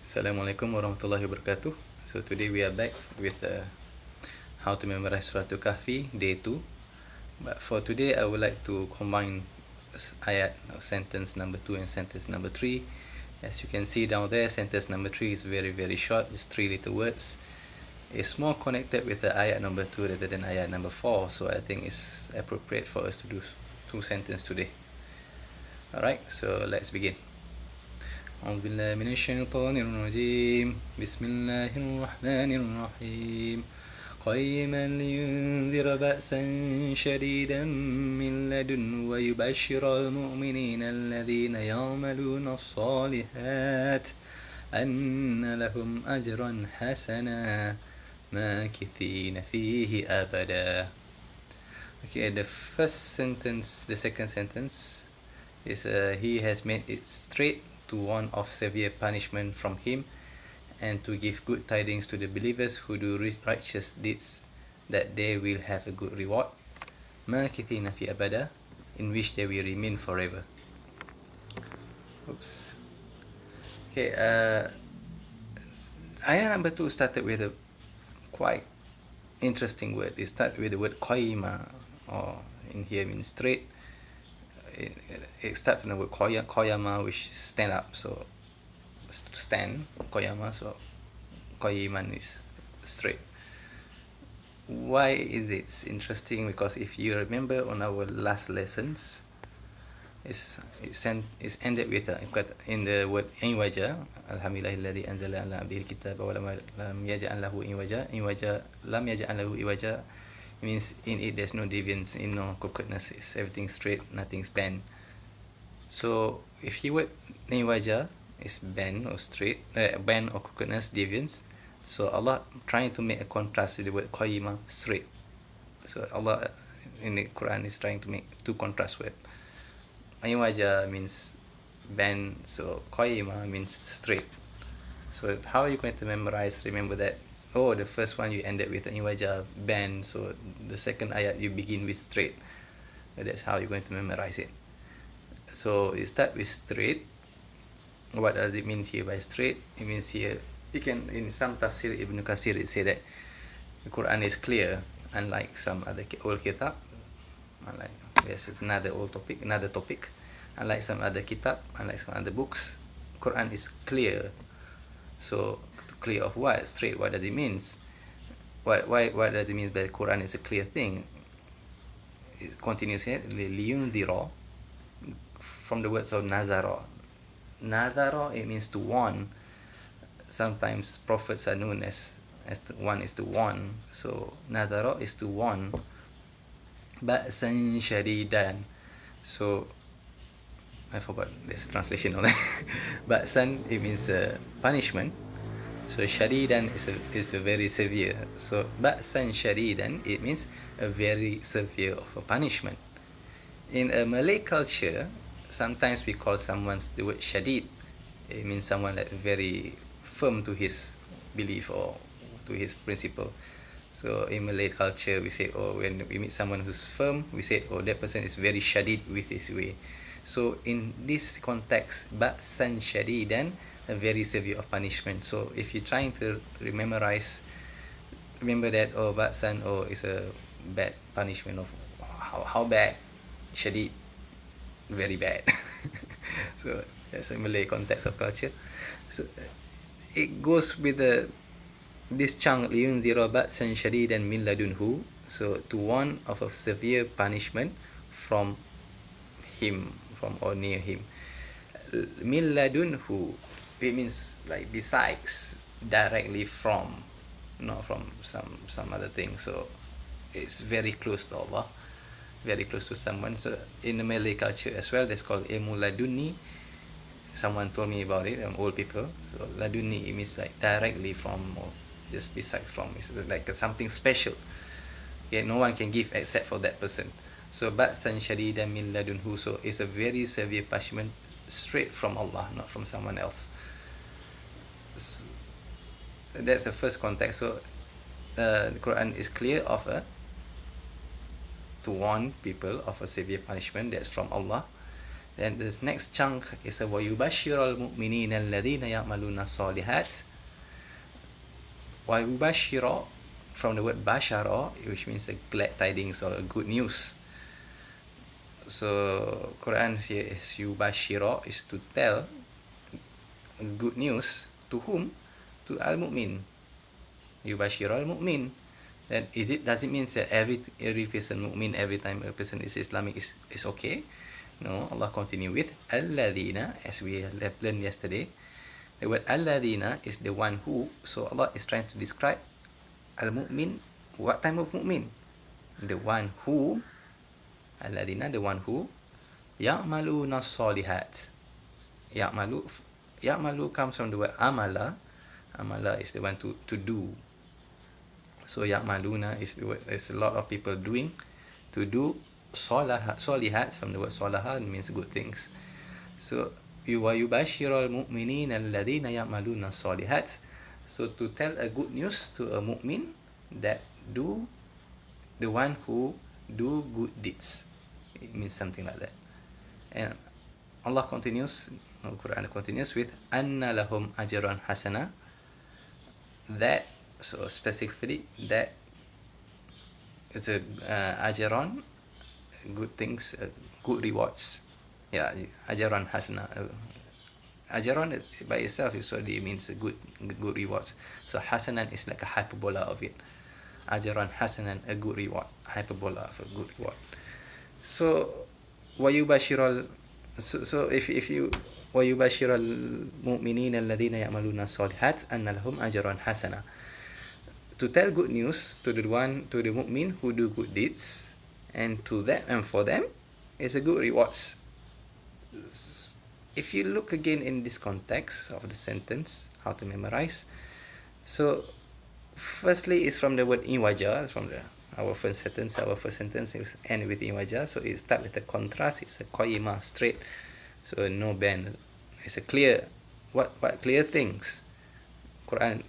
Assalamualaikum warahmatullahi wabarakatuh. So today we are back with how to memorize Surah Al-Kahfi, day 2. But for today, I would like to combine ayat or sentence number 2 and sentence number 3. As you can see down there, sentence number 3 is very, very short, just 3 little words. It's more connected with the ayat number 2 rather than ayat number 4, so I think it's appropriate for us to do 2 sentences today. Alright, so let's begin. أعوذ بالله من الشيطان الرجيم بسم الله الرحمن الرحيم قيما لينذر بأسا شديدا من لدنه ويبشر المؤمنين الذين يعملون الصالحات أن لهم أجرا حسنا ماكثين فيه أبدا. Okay, the first sentence, the second sentence is he has made it straight to warn of severe punishment from him and to give good tidings to the believers who do righteous deeds that they will have a good reward. مَاكِثِينَ فِي أَبَدًا, in which they will remain forever. Oops. Okay, ayat number 2 started with a quite interesting word. It started with the word qaima, or in here means straight. It starts from the word koyama, which is stand up, so stand, koyama, so koyiman is straight. Why is it interesting? Because if you remember on our last lessons, it's ended with in the word inwaja. Alhamdulillahilladzi anzala ala abdihi alkitaba wa lam yaj'al lahu iwaja lam yaj'al lahu iwaja. It means in it there's no deviance, in no crookedness, it's everything straight, nothing's bent. So if he word niwaja is bent or straight, bent or crookedness, deviance. So Allah trying to make a contrast with the word qayyima, straight. So Allah in the Quran is trying to make two contrast words. Niwaja means bent, so qayyima means straight. So how are you going to memorize? Remember that. Oh, the first one you ended with niwaja, bend, so the second ayat you begin with straight. That's how you're going to memorize it. So you start with straight. What does it mean here by straight? It means here, you can, in some tafsir Ibn Kathir, it say that the Quran is clear, unlike some other old kitab. Unlike, yes, it's another topic. Unlike some other kitab, unlike some other books, Quran is clear. So clear of what? Straight. What does it mean? What does it mean by the Quran is a clear thing? It continues here, liyundhira, from the words of nazara. Nazara, it means to warn. Sometimes prophets are known as one is to warn. So nazara is to warn. Ba'san shadidan. So I forgot there's a translation of that. Ba'san, it means punishment. So shadidan is a very severe. So ba'san shadidan, it means a very severe of a punishment. In a Malay culture, sometimes we call someone the word shadid. It means someone that very firm to his belief or to his principle. So in Malay culture, we say, oh, when we meet someone who's firm, we say, oh, that person is very shadid with his way. So in this context, ba'san shadidan, a very severe of punishment. So if you're trying to memorize, remember that, oh, ba'san, oh, is a bad punishment of how bad? Shadid, very bad. So that's a Malay context of culture. So it goes with this chunk, liyundhira ba'san shadidan min ladunhu, so to warn of a severe punishment from him, from or near him. Min ladunhu, it means like besides, directly from, not from some other thing. So it's very close to Allah, very close to someone. So in the Malay culture as well, that's called ilmu laduni. Someone told me about it, old people. So laduni, it means like directly from, or just besides from. It's like something special. Yeah, no one can give except for that person. So ba'san shadidan min ladunhu, so it's a very severe punishment straight from Allah, not from someone else. That's the first context. So the Quran is clear of to warn people of a severe punishment that's from Allah. Then this next chunk is a وَيُبَشِّرَ الْمُؤْمِنِينَ الَّذِينَ يَعْمَلُونَ الصَّالِحَاتِ. وَيُبَشِّرَ, from the word bashara, which means a glad tidings or a good news. So Quran here is yubashira, is to tell good news to whom? To al-mu'min. Yubashira al-mu'min. Then does it mean that every person mu'min, every time a person is Islamic is okay? No, Allah continue with alladhina, as we have learned yesterday. The word alladhina is the one who, so Allah is trying to describe al-mu'min. What type of mu'min? The one who, alladhina, the one who ya'maluna salihat. Ya'malu comes from the word amala. Amala is the one to do. So ya'maluna is the word, there's a lot of people doing, to do solihat, from the word salaha, means good things. So yubashirul mu'minin alladhina ya'maluna solihat. So to tell a good news to a mu'min that do, the one who do good deeds. It means something like that. And Allah continues, the Quran continues with anna lahum ajran hasana. That, so specifically, that is a ajran, good things, good rewards. Yeah, ajran hasana. Ajran by itself is what it means, good rewards. So hasanan is like a hyperbola of it. Ajran hasanan, a good reward, hyperbola of a good reward. So wayubashiral, so if you wayubashiral mu'minin alladhina ya'maluna salihat anna lahum ajran hasana, to tell good news to the mu'min who do good deeds, and to them, and for them is a good rewards. If you look again in this context of the sentence, how to memorize, so firstly is from the word iwaja, from our first sentence is end with iwaja, so it start with a contrast. It's a qayyimah, straight, so no bend. It's a clear, what clear things. Quran,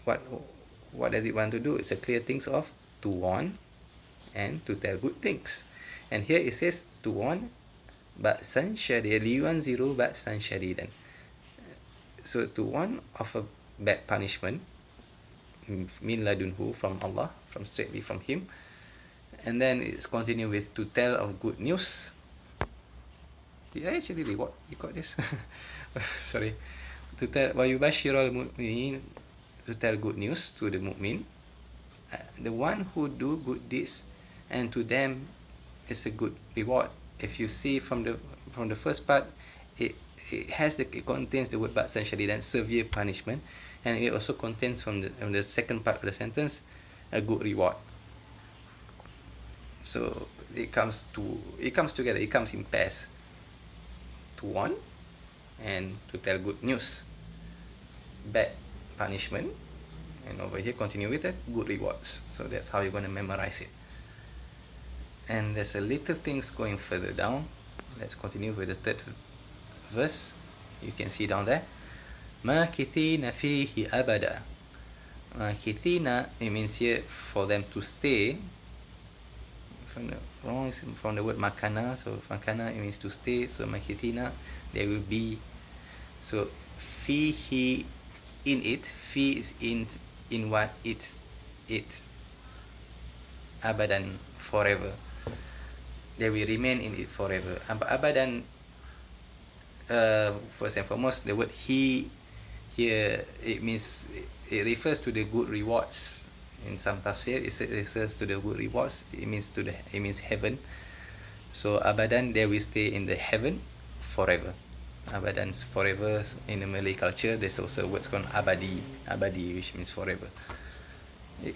what does it want to do? It's a clear things of to warn and to tell good things. And here it says to warn ba'san shadid, liyunziru ba'san shadidan. So to warn of a bad punishment min ladunhu, from Allah, from straightly from Him. And then it's continue with to tell of good news. Did I actually record this? Sorry. To tell wayubashirul mu'minin, to tell good news to the mu'min, the one who do good deeds, and to them is a good reward. If you see from the first part, it contains the word ba'san shadidan, severe punishment, and it also contains from the second part of the sentence a good reward. So it comes together, it comes in pairs, to warn and to tell good news, bad punishment, and over here continue with the good rewards. So that's how you're going to memorize it. And there's a little things going further down. Let's continue with the third verse. You can see down there, makithina fihi abada. Makithina, it means here for them to stay. From the word makana, so makana, it means to stay. So makithina, there will be. So fihi, in it, fi is in what it abadan, forever. They will remain in it forever. Abadan, first and foremost, the word he here, it means, it refers to the good rewards. In some tafsir, it refers to the good rewards. It means heaven. So abadan, they will stay in the heaven forever. Abadan's forever. In the Malay culture, there's also words called abadi, which means forever.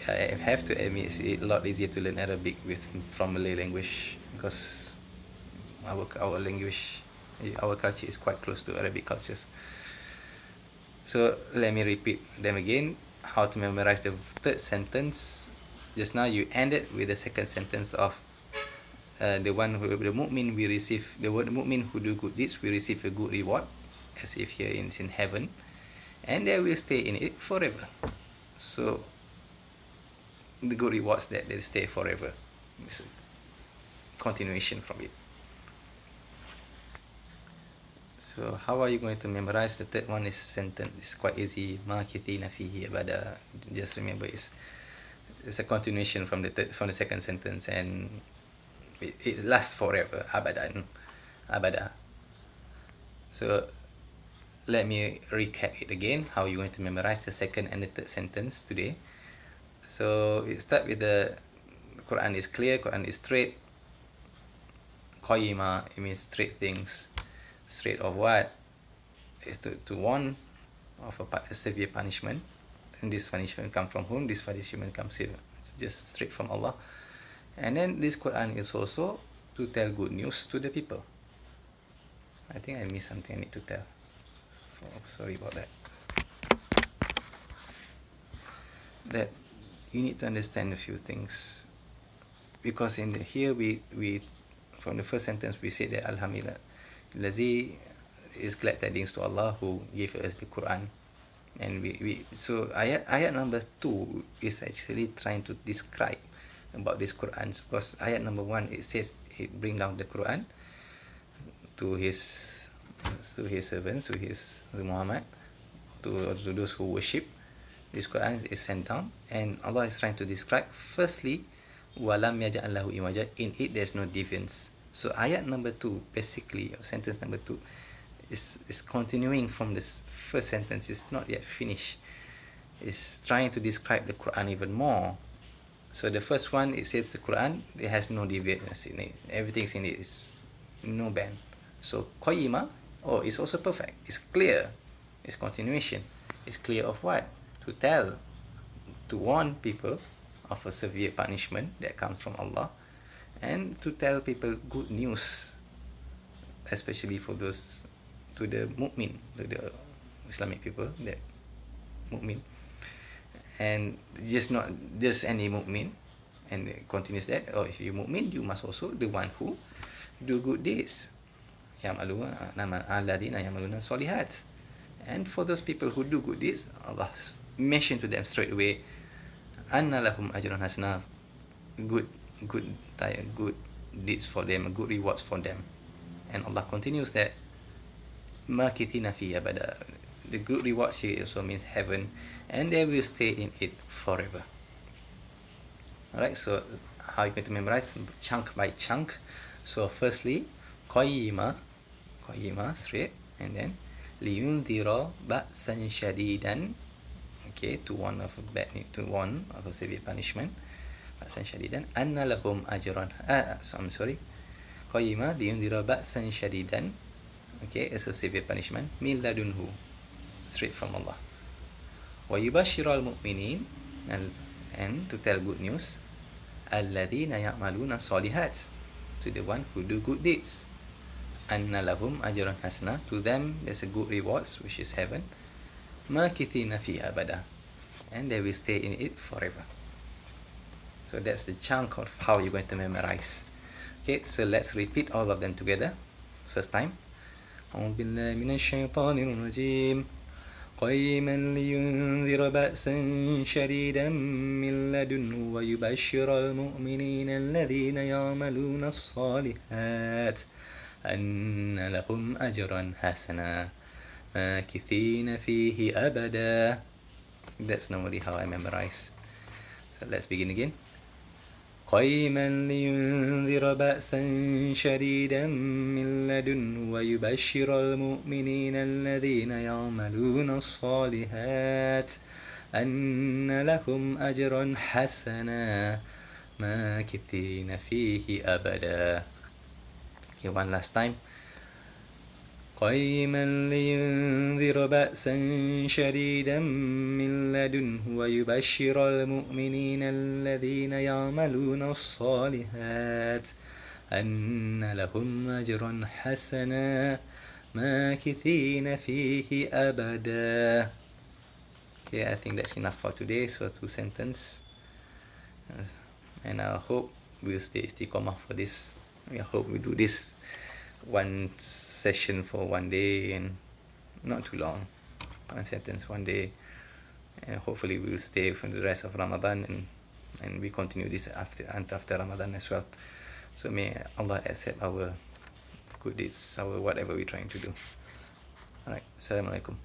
I have to admit, it's a lot easier to learn Arabic from Malay language, because our language, our culture is quite close to Arabic cultures. So let me repeat them again. How to memorize the third sentence. Just now you ended with the second sentence of the mu'min will receive, the word mu'min who do good deeds will receive a good reward, as if here it's in heaven, and they will stay in it forever. So the good rewards that they stay forever. It's a continuation from it. So how are you going to memorize? The third one is sentence. It's quite easy. Makithina fihi abada. Just remember, it's a continuation from from the second sentence, and it lasts forever. Abadan, abada. So let me recap it again. How you're going to memorize the second and the third sentence today. So it start with the Quran is clear. Quran is straight. Qayyima, it means straight things. Straight of what? Is to warn of a severe punishment. And this punishment comes from whom? This punishment comes here. It's just straight from Allah. And then this Quran is also to tell good news to the people. I think I missed something I need to tell. So, sorry about that. That you need to understand a few things. Because here we from the first sentence we said that Alhamdulillah, Lazi is glad tidings to Allah who gave us the Quran. And so ayat number 2 is actually trying to describe about this Quran, because ayat number 1 it says it bring down the Quran to his servants, to Muhammad, to those who worship. This Quran is sent down, and Allah is trying to describe firstly walam yaj'al lahu iwaja, in it there's no deviance. So ayat number 2 basically, or sentence number 2 is continuing from this first sentence. It's not yet finished. It's trying to describe the Quran even more. So the first one, it says the Quran, it has no deviance in it. Everything's in it is no ban. So qayyima, it's also perfect. It's clear. It's continuation. It's clear of what? To warn people of a severe punishment that comes from Allah, and to tell people good news, especially for those, to the mu'min, to the Islamic people, that mu'min, and not just any mu'min. And it continues that, if you mu'min, you must also the one who do good deeds. Alladhina yamaluna solihat. And for those people who do good deeds, Allah mentioned to them straight away, anna lahum ajrun hasana, good deeds for them, good rewards for them. And Allah continues that makithina fi abada, the good rewards here also means heaven, and they will stay in it forever. Alright, so how are you going to memorize? Chunk by chunk. So firstly, qayyima, straight, and then liyundhira ba'san shadidan, okay, to warn of a severe punishment. Ba'san shadidan, anna lahum ajran. I'm sorry. Qayyima liyundhira ba'san shadidan, okay, it's a severe punishment. Min ladunhu, straight from Allah. Wa yubashshiral mu'minin, and to tell good news. Alladhina ya'maluna solihat, to the one who do good deeds. Anna lahum ajran hasana, to them there's a good rewards, which is heaven. Makithina fi abada, and they will stay in it forever. So that's the chunk of how you're going to memorize. Okay, so let's repeat all of them together. First time. أعوذ بالله من الشيطان الرجيم قيما لينذر بأسا شديدا من لدنه ويبشر المؤمنين الذين يعملون الصالحات أن لهم أجرا حسنا ماكثين فيه أبدا. That's normally how I memorize. So let's begin again. قيما لينذر بأسا شديدا من لدنه ويبشر المؤمنين الذين يعملون الصالحات أن لهم أجرا حسنا ماكثين فيه أبدا. Okay, one last time. قيما لينذر بأسا شديدا من لدنه ويبشر المؤمنين الذين يعملون الصالحات أن لهم أجرا حسنا ماكثين فيه أبدا. Okay, I think that's enough for today. So 2 sentences, and I hope we'll stay istiqamah for this. I hope we do this one session for one day, and not too long, one sentence one day, and hopefully we will stay for the rest of Ramadan, and we continue this after Ramadan as well. So may Allah accept our good deeds, our whatever we're trying to do. Alright, Assalamualaikum.